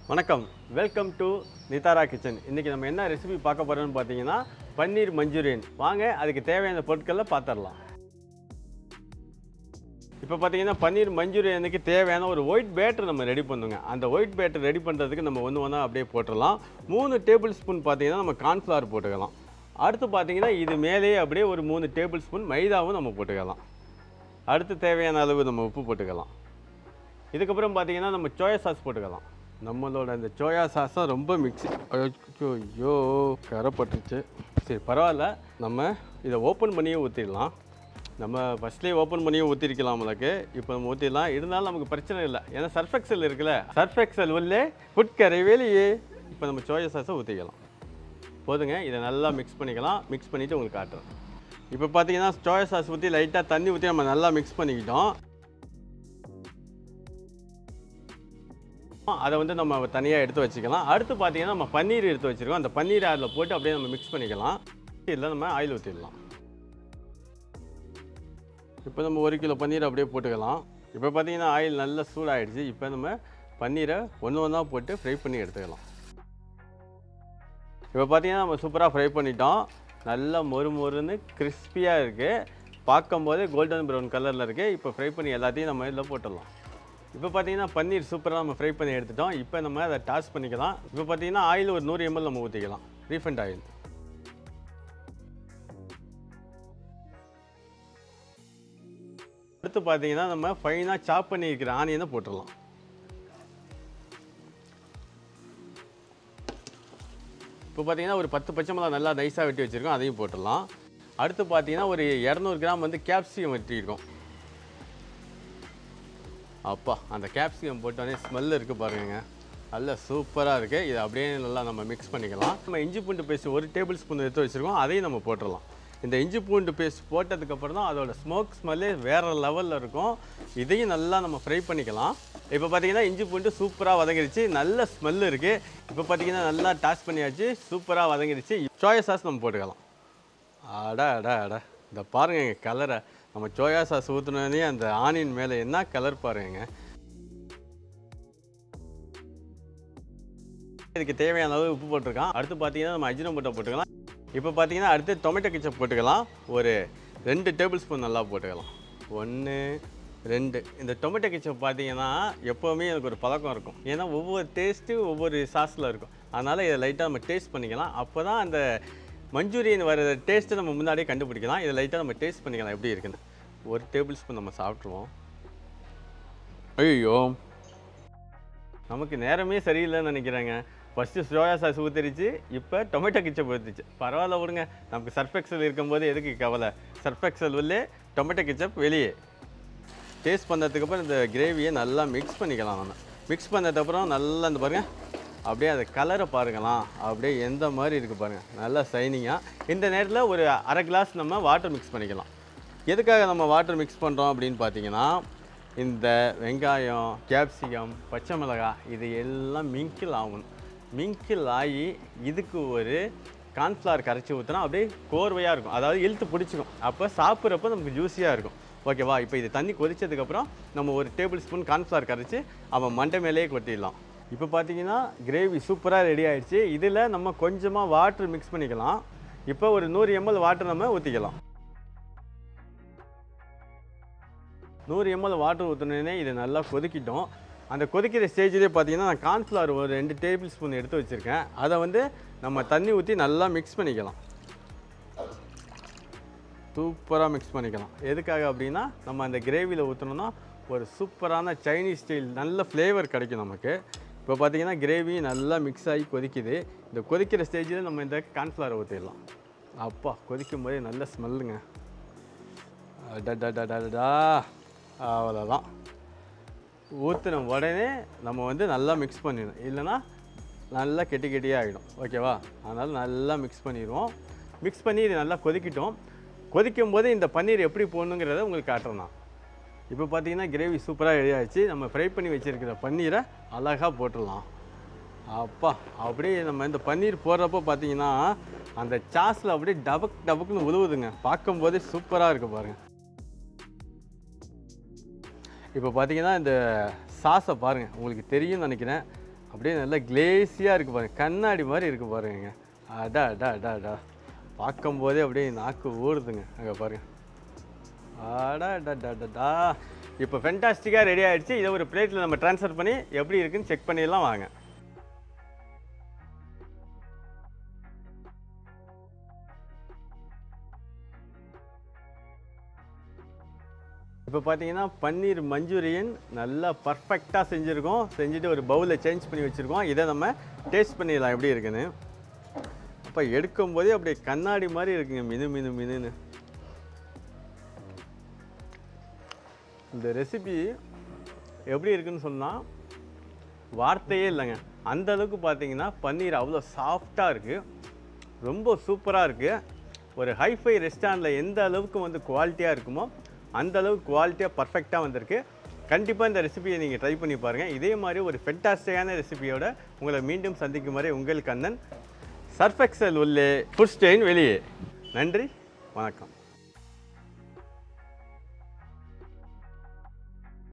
வணக்கம் welcome to நிதாரா kitchen. இன்றைக்கி நம்ம என்ன ரெசிபி பார்க்க போகிறோம்னு பார்த்தீங்கன்னா பன்னீர் மஞ்சூரியன். வாங்க அதுக்கு தேவையான பொருட்களை பார்த்துடலாம். இப்போ பார்த்தீங்கன்னா பன்னீர் மஞ்சூரியனுக்கு தேவையான ஒரு ஒயிட் பேட்டர் நம்ம ரெடி பண்ணுங்க. அந்த ஒயிட் பேட்டர் ரெடி பண்ணுறதுக்கு நம்ம ஒன்றா அப்படியே போட்டுடலாம். 3 டேபிள் ஸ்பூன் பார்த்தீங்கன்னா நம்ம கார்ன்ஃப்ளவர் போட்டுக்கலாம். அடுத்து பார்த்தீங்கன்னா இது மேலேயே அப்படியே ஒரு 3 டேபிள் ஸ்பூன் மைதாவும் நம்ம போட்டுக்கலாம். அடுத்து தேவையான அளவு நம்ம உப்பு போட்டுக்கலாம். இதுக்கப்புறம் பார்த்தீங்கன்னா நம்ம சோயா சாஸ் போட்டுக்கலாம். நம்மளோட இந்த சோயா சாஸை ரொம்ப மிக்ஸி ஐயோ கரைப்பட்டுருச்சு. சரி பரவாயில்ல, நம்ம இதை ஓப்பன் பண்ணியே ஊற்றிடலாம். நம்ம ஃபஸ்ட்லேயே ஓப்பன் பண்ணியே ஊற்றிருக்கலாம். நம்மளுக்கு இப்போ நம்ம ஊற்றிடலாம். இருந்தாலும் நமக்கு பிரச்சனை இல்லை, ஏன்னா சர்ஃப் எக்ஸல் இருக்குல்ல, சர்ஃப் எக்ஸல் உள்ளே ஃபுட் கரைவேலையே. இப்போ நம்ம சோயா சாஸை ஊற்றிக்கலாம். போதுங்க, இதை நல்லா மிக்ஸ் பண்ணிக்கலாம். மிக்ஸ் பண்ணிவிட்டு உங்களுக்கு காட்டுறேன். இப்போ பார்த்தீங்கன்னா சோயா சாஸ் ஊற்றி லைட்டாக தண்ணி ஊற்றி நம்ம நல்லா மிக்ஸ் பண்ணிக்கிட்டோம். அதை வந்து நம்ம தனியாக எடுத்து வச்சுக்கலாம். அடுத்து பார்த்தீங்கன்னா நம்ம பன்னீர் எடுத்து வச்சுருக்கோம். அந்த பன்னீரை அதில் போட்டு அப்படியே நம்ம மிக்ஸ் பண்ணிக்கலாம். இதில் நம்ம ஆயில் ஊற்றிடலாம். இப்போ நம்ம 1 கிலோ பன்னீர் அப்படியே போட்டுக்கலாம். இப்போ பார்த்தீங்கன்னா ஆயில் நல்லா சூடாகிடுச்சு. இப்போ நம்ம பன்னீரை ஒன்றா போட்டு ஃப்ரை பண்ணி எடுத்துக்கலாம். இப்போ பார்த்தீங்கன்னா நம்ம சூப்பராக ஃப்ரை பண்ணிட்டோம். நல்லா மொறுன்னு கிறிஸ்பியாக இருக்குது. பார்க்கும்போது கோல்டன் ப்ரௌன் கலரில் இருக்குது. இப்போ ஃப்ரை பண்ணி எல்லாத்தையும் நம்ம இதில் போட்டுடலாம். இப்போ பார்த்தீங்கன்னா பன்னீர் சூப்பராக நம்ம ஃப்ரை பண்ணி எடுத்துட்டோம். இப்போ நம்ம அதை டாஸ் பண்ணிக்கலாம். இப்போ பார்த்தீங்கன்னா ஆயில் ஒரு 100 ml நம்ம ஊற்றிக்கலாம். Refined oil. அடுத்து பார்த்தீங்கன்னா நம்ம ஃபைனாக சாப் பண்ணியிருக்கிற ஆனியனை போட்டுடலாம். இப்போ பார்த்தீங்கன்னா ஒரு 10 பச்சை மிளகாய் நல்லா நைஸாக வெட்டி வச்சுருக்கோம், அதையும் போட்டுடலாம். அடுத்து பார்த்தீங்கன்னா ஒரு 200 கிராம் வந்து கேப்சிகம் வெட்டியிருக்கோம். அப்பா, அந்த கேப்சிகம் போட்டோடனே ஸ்மெல் இருக்குது பாருங்க, நல்லா சூப்பராக இருக்குது. இதை அப்படியே நல்லா நம்ம மிக்ஸ் பண்ணிக்கலாம். நம்ம இஞ்சி பூண்டு பேஸ்ட் 1 டேபிள் ஸ்பூன் எடுத்து வச்சுருக்கோம், அதையும் நம்ம போட்டுடலாம். இந்த இஞ்சி பூண்டு பேஸ்ட் போட்டதுக்கப்புறம் தான் அதோட ஸ்மோக் ஸ்மெல்லே வேறு லெவலில் இருக்கும். இதையும் நல்லா நம்ம ஃப்ரை பண்ணிக்கலாம். இப்போ பார்த்தீங்கன்னா இஞ்சி பூண்டு சூப்பராக வதங்கிடுச்சு, நல்ல ஸ்மெல் இருக்குது. இப்போ பார்த்தீங்கன்னா நல்லா டாஸ் பண்ணியாச்சு, சூப்பராக வதங்கிடுச்சு. சோயா சாஸ் நம்ம போட்டுக்கலாம். அடா இந்த பாருங்க கலரை. நம்ம சோயா சாஸ் ஊற்றுனோடனே அந்த ஆனியன் மேலே என்ன கலர் பாருங்க. இதுக்கு தேவையான அளவு உப்பு போட்டிருக்கான். அடுத்து பார்த்தீங்கன்னா நம்ம அஜினோமோட்டோ போட்டுக்கலாம். இப்போ பார்த்தீங்கன்னா அடுத்து டொமேட்டோ கெச்சப் போட்டுக்கலாம். ஒரு 2 டேபிள் ஸ்பூன் நல்லா போட்டுக்கலாம். 1 2. இந்த டொமேட்டோ கெச்சப் பார்த்தீங்கன்னா எப்போவுமே எனக்கு ஒரு பழக்கம் இருக்கும், ஏன்னா ஒவ்வொரு டேஸ்ட்டு ஒவ்வொரு சாஸில் இருக்கும். அதனால் இதை லைட்டாக நம்ம டேஸ்ட் பண்ணிக்கலாம். அப்போ தான் அந்த மஞ்சூரியன் வர டேஸ்ட்டு நம்ம முன்னாடியே கண்டுபிடிக்கலாம். இதை லைட்டாக நம்ம டேஸ்ட் பண்ணிக்கலாம் எப்படி இருக்குன்னு. 1 டேபிள் ஸ்பூன் நம்ம சாப்பிட்ருவோம். ஐயோ, நமக்கு நேரமே சரியில்லைன்னு நினைக்கிறேங்க. ஃபஸ்ட்டு சோயா சாஸ் ஊற்றிருச்சு, இப்போ டொமேட்டோ கெச்சப் ஊற்றிச்சு. பரவாயில்ல விடுங்க, நமக்கு சர்ஃப் எக்ஸல் இருக்கும்போது எதுக்கு கவலை. சர்ஃப் எக்ஸல் உள்ளே, டொமேட்டோ கெச்சப் வெளியே. டேஸ்ட் பண்ணதுக்கப்புறம் இந்த கிரேவியை நல்லா மிக்ஸ் பண்ணிக்கலாம். நம்ம மிக்ஸ் பண்ணதுக்கப்புறம் நல்லா இந்த பாருங்கள், அப்படியே அந்த கலரை பாருங்களாம், அப்படியே எந்த மாதிரி இருக்குது பாருங்கள், நல்லா ஷைனிங்காக. இந்த நேரத்தில் ஒரு அரை கிளாஸ் நம்ம வாட்டர் மிக்ஸ் பண்ணிக்கலாம். எதுக்காக நம்ம வாட்டர் மிக்ஸ் பண்ணுறோம் அப்படின்னு பார்த்தீங்கன்னா, இந்த வெங்காயம், கேப்சிகம், பச்சை மிளகாய் இது எல்லாம் மிங்கிள் ஆகணும். மிங்கிள் ஆகி இதுக்கு ஒரு கார்ன்ஃப்ளவர் கரைச்சி ஊற்றினா அப்படியே கோர்வையாக இருக்கும், அதாவது இழுத்து பிடிச்சிக்கும். அப்போ சாப்பிட்றப்போ நமக்கு ஜூஸியாக இருக்கும். ஓகேவா? இப்போ இது தண்ணி கொதிச்சதுக்கப்புறம் நம்ம ஒரு டேபிள் ஸ்பூன் கார்ன்ஃப்ளவர் கரைச்சி அவன் மண்டை மேலேயே கொட்டிடலாம். இப்போ பார்த்தீங்கன்னா கிரேவி சூப்பராக ரெடி ஆகிடுச்சு. இதில் நம்ம கொஞ்சமாக வாட்டர் மிக்ஸ் பண்ணிக்கலாம். இப்போ ஒரு 100 ml வாட்டர் நம்ம ஊற்றிக்கலாம். 100 ml வாட்டர் ஊற்றினோடனே இது நல்லா கொதிக்கிட்டோம். அந்த கொதிக்கிற ஸ்டேஜ்லேயே பார்த்தீங்கன்னா நான் கார்ன்ஃப்ளவர் ஒரு 2 டேபிள் ஸ்பூன் எடுத்து வச்சுருக்கேன். அதை வந்து நம்ம தண்ணி ஊற்றி நல்லா மிக்ஸ் பண்ணிக்கலாம். சூப்பராக மிக்ஸ் பண்ணிக்கலாம். எதுக்காக அப்படின்னா நம்ம அந்த கிரேவியில் ஊற்றினோன்னா ஒரு சூப்பரான சைனீஸ் ஸ்டைல் நல்ல ஃப்ளேவர் கிடைக்கும் நமக்கு. இப்போ பார்த்தீங்கன்னா கிரேவி நல்லா மிக்ஸ் ஆகி கொதிக்குது. இந்த கொதிக்கிற ஸ்டேஜில் நம்ம இந்த கார்ன்ஃப்ளவரை ஊற்றிடலாம். அப்பா, கொதிக்கும் போதே நல்ல ஸ்மெல்லுங்க. டா அவ்வளோதான். ஊற்றின உடனே நம்ம வந்து நல்லா மிக்ஸ் பண்ணிடணும், இல்லைனா நல்லா கெட்டியாக ஆகிடும். ஓகேவா? அதனால் நல்லா மிக்ஸ் பண்ணிடுவோம். மிக்ஸ் பண்ணி இது நல்லா கொதிக்கிட்டோம். கொதிக்கும் போது இந்த பன்னீர் எப்படி போடணுங்கிறத உங்களுக்கு காட்டுறேன் நான். இப்போ பார்த்தீங்கன்னா கிரேவி சூப்பராக ரெடி ஆகிடுச்சு. நம்ம ஃப்ரை பண்ணி வச்சுருக்கிற பன்னீரை அழகாக போட்டுடலாம். அப்பா, அப்படியே நம்ம இந்த பன்னீர் போடுறப்போ பார்த்தீங்கன்னா அந்த சாஸில் அப்படியே டபக்குன்னு உழுவுதுங்க. பார்க்கும்போதே சூப்பராக இருக்குது பாருங்கள். இப்போ பார்த்தீங்கன்னா இந்த சாஸை பாருங்கள், உங்களுக்கு தெரியும்னு நினைக்கிறேன். அப்படியே நல்லா கிளேஸியாக இருக்குது பாருங்கள், கண்ணாடி மாதிரி இருக்குது பாருங்க. அடா அடா அடா அடா, பார்க்கும்போதே அப்படியே நாக்கு ஊறுதுங்க. அங்கே பாருங்கள், அடா அடா அடா அடா. இப்போ ஃபென்டாஸ்டிக்காக ரெடி ஆகிடுச்சு. இதை ஒரு பிளேட்டில் நம்ம ட்ரான்ஸ்ஃபர் பண்ணி எப்படி இருக்குன்னு செக் பண்ணிடலாம் வாங்க. இப்போ பார்த்தீங்கன்னா பன்னீர் மஞ்சூரியன் நல்லா பர்ஃபெக்டாக செஞ்சுருக்கோம். செஞ்சுட்டு ஒரு பவுலில் சேஞ்ச் பண்ணி வச்சுருக்கோம். இதை நம்ம டேஸ்ட் பண்ணிடலாம் எப்படி இருக்குன்னு. அப்போ எடுக்கும்போதே அப்படியே கண்ணாடி மாதிரி இருக்குங்க, மினு மினு மினுன்னு. இந்த ரெசிபி எப்படி இருக்குன்னு சொன்னால் வார்த்தையே இல்லைங்க. அந்த அளவுக்கு பார்த்தீங்கன்னா பன்னீர் அவ்வளோ சாஃப்டாக இருக்குது, ரொம்ப சூப்பராக இருக்குது. ஒரு ஹைஃபை ரெஸ்டாரண்ட்டில் எந்த அளவுக்கு வந்து குவாலிட்டியாக இருக்குமோ அந்த அளவுக்கு குவாலிட்டியாக பர்ஃபெக்டாக வந்திருக்கு. கண்டிப்பாக இந்த ரெசிபியை நீங்கள் ட்ரை பண்ணி பாருங்கள். இதே மாதிரி ஒரு ஃபென்டாஸ்டிக்கான ரெசிபியோட உங்களை மீண்டும் சந்திக்கும் வரை உங்கள் கண்ணன். சர்ஃப் எக்ஸல் உள்ளே, ஃபுட் ஸ்டெயின் வெளியே. நன்றி, வணக்கம்.